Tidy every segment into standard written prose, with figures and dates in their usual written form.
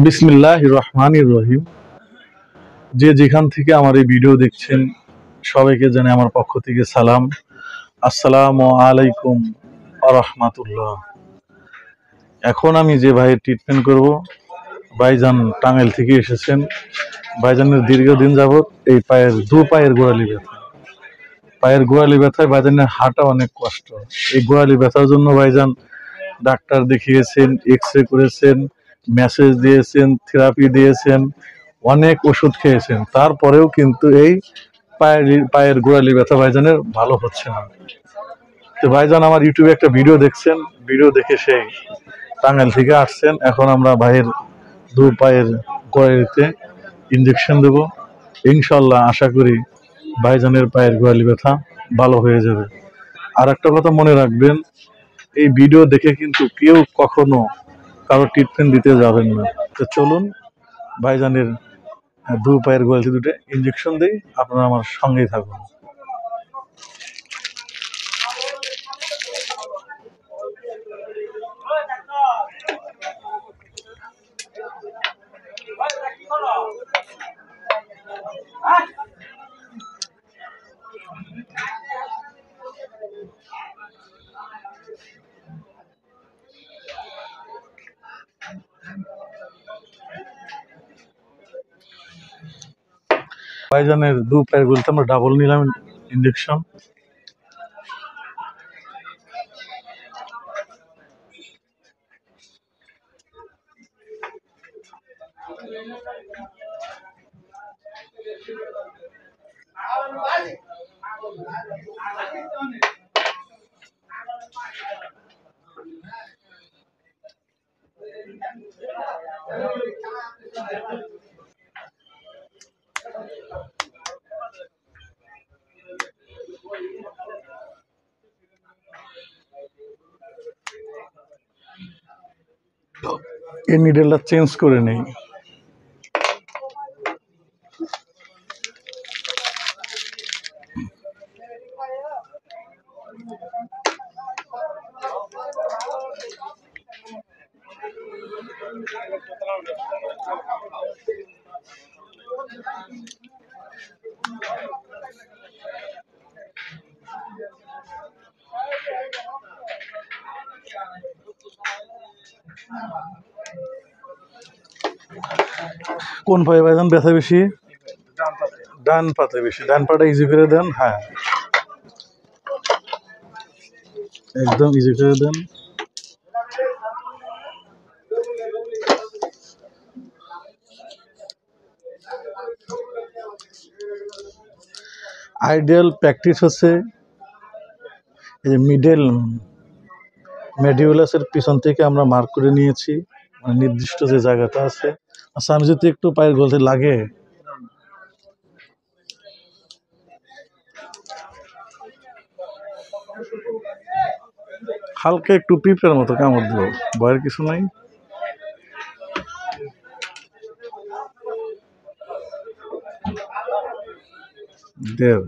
বিসমিল্লাহির রহমানির রহিম। যে যেখান থেকে আমার এই ভিডিও দেখছেন সবাইকে জানাই আমার পক্ষ থেকে সালাম। আসসালামু আলাইকুম ওয়া রাহমাতুল্লাহ। এখন আমি যে ভাইয়ের ট্রিটমেন্ট করব, ভাইজান টাঙ্গাইল থেকে এসেছেন। ভাইজানের দীর্ঘদিন যাবত এই পায়ের গোড়ালি ব্যথা, ভাইজানের হাঁটা অনেক কষ্ট। এই গোড়ালি ব্যথার জন্য ভাইজান ডাক্তার দেখিয়েছেন, এক্স-রে করেছেন, মেসেজ দিয়েছেন, থেরাপি দিয়েছেন, অনেক ওষুধ খেয়েছেন, তারপরেও কিন্তু এই পায়ের গোড়ালি ব্যথা ভাইজানের ভালো হচ্ছে না। তো ভাইজান আমার ইউটিউবে একটা ভিডিও দেখছেন, ভিডিও দেখে সেই টাঙ্গাইল থেকে আসছেন। এখন আমরা ভাইয়ের পায়ের গোড়ালিতে ইঞ্জেকশন দেবো। ইনশাল্লাহ আশা করি ভাইজানের পায়ের গোড়ালি ব্যথা ভালো হয়ে যাবে। আর একটা কথা মনে রাখবেন, এই ভিডিও দেখে কিন্তু কেউ কখনো কারো ট্রিটমেন্ট দিতে যাবেন না। তো চলুন ভাইজানের পায়ের গোড়ালিতে দুটো ইঞ্জেকশন দিই, আপনারা আমার সঙ্গেই থাকুন। ভাইজানের পায়ের গোড়ালিতে আমরা ডাবল নিলাম ইঞ্জেকশন। এই নিডেলটা চেঞ্জ করে নেই। কোন পায়ে ভাইজান ব্যথা বেশি? ডান পাতে বেশি। ডান পাটা ইজি করে দেন। হ্যাঁ, একদম ইজি করে দেন। আইডিয়াল প্র্যাকটিস হচ্ছে এই যে মেডিউলাসের পিছন থেকে আমরা মার্ক করে নিয়েছি, মানে নির্দিষ্ট যে জায়গাটা আছে। আচ্ছা, আমি যদি একটু পায়ের গোড়ালিতে লাগে, হালকা একটু পিঁপড়ের মতো কামড় দেবো, ভয়ের কিছু নাই। দেব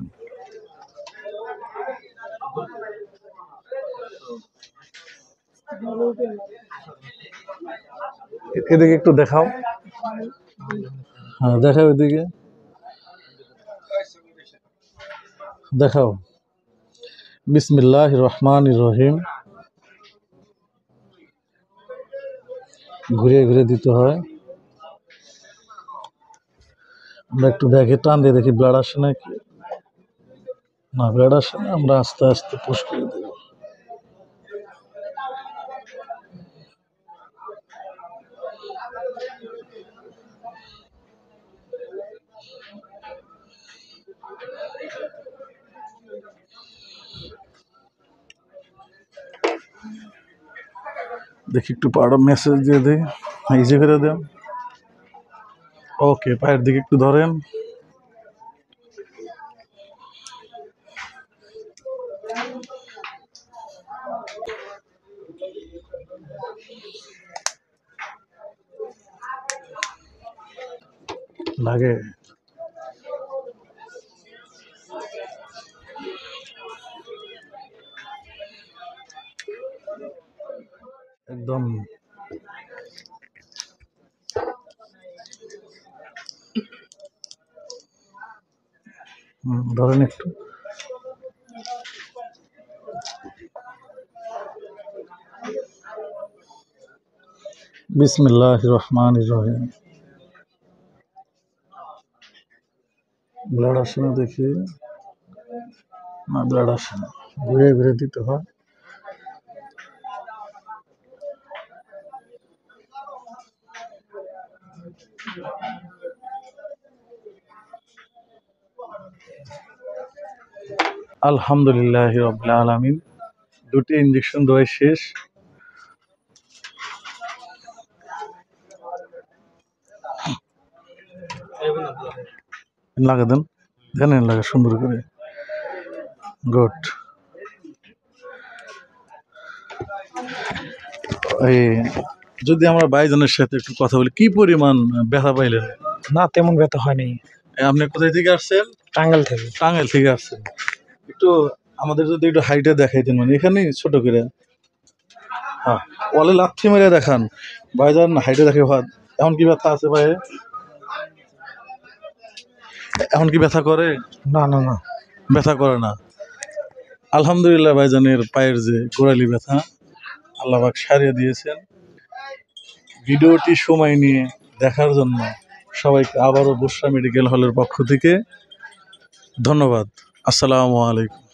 এদিকে একটু দেখাও। হ্যাঁ, দেখাও, এদিকে দেখাও। বিসমিল্লাহির রহমানির রহিম। ঘুরে ঘুরে দিতে হয়। আমরা একটু ব্যাগে টান দিয়ে দেখি ব্লাড আসে নাকি। না, ব্লাড আসে না। আমরা আস্তে আস্তে পুশ করে দেব। দেখি একটু পাড়া মেসেজ দিয়ে দিই, ইজি করে দেন। ওকে, পায়ের দিকে একটু ধরেন। লাগে একদম ধরেন একটু। বিসমিল্লাহির রহমানির রহিম। ব্লাড আসে না দেখি, না ব্লাড আসে না, ঘুরে ঘুরে দিতে হয়। আলহামদুলিল্লাহ রাব্বিল আলামিন। দুটি ইঞ্জেকশন দেওয়া শেষ। লাগা দেন, দেন লাগা সুন্দর করে। গুড। এই যদি আমরা ভাইজানের সাথে একটু কথা বলি, কি পরিমাণ ব্যথা পাইলেন? না তেমন ব্যথা হয়নি। আপনি কোথায় থেকে আসছেন? টাঙ্গাইল থেকে। টাঙ্গাইল থেকে আসছেন। একটু আমাদের যদি একটু হাইটে দেখাইতেন, মানে এখানে ছোট করে। হ্যাঁ, ওয়ালে লাথি মেরে দেখান ভাইজান, হাইটে দেখে ভাত। এখন কি ব্যথা আছে ভাই? এখন কি ব্যথা করে? না না না, ব্যথা করে না। আলহামদুলিল্লাহ, ভাইজানের পায়ের যে গোড়ালি ব্যথা আল্লাহ পাক সারিয়ে দিয়েছেন। ভিডিওটি সময় নিয়ে দেখার জন্য সবাইকে আবারও বুশরা মেডিকেল হলের পক্ষ থেকে ধন্যবাদ। আসসালামু আলাইকুম।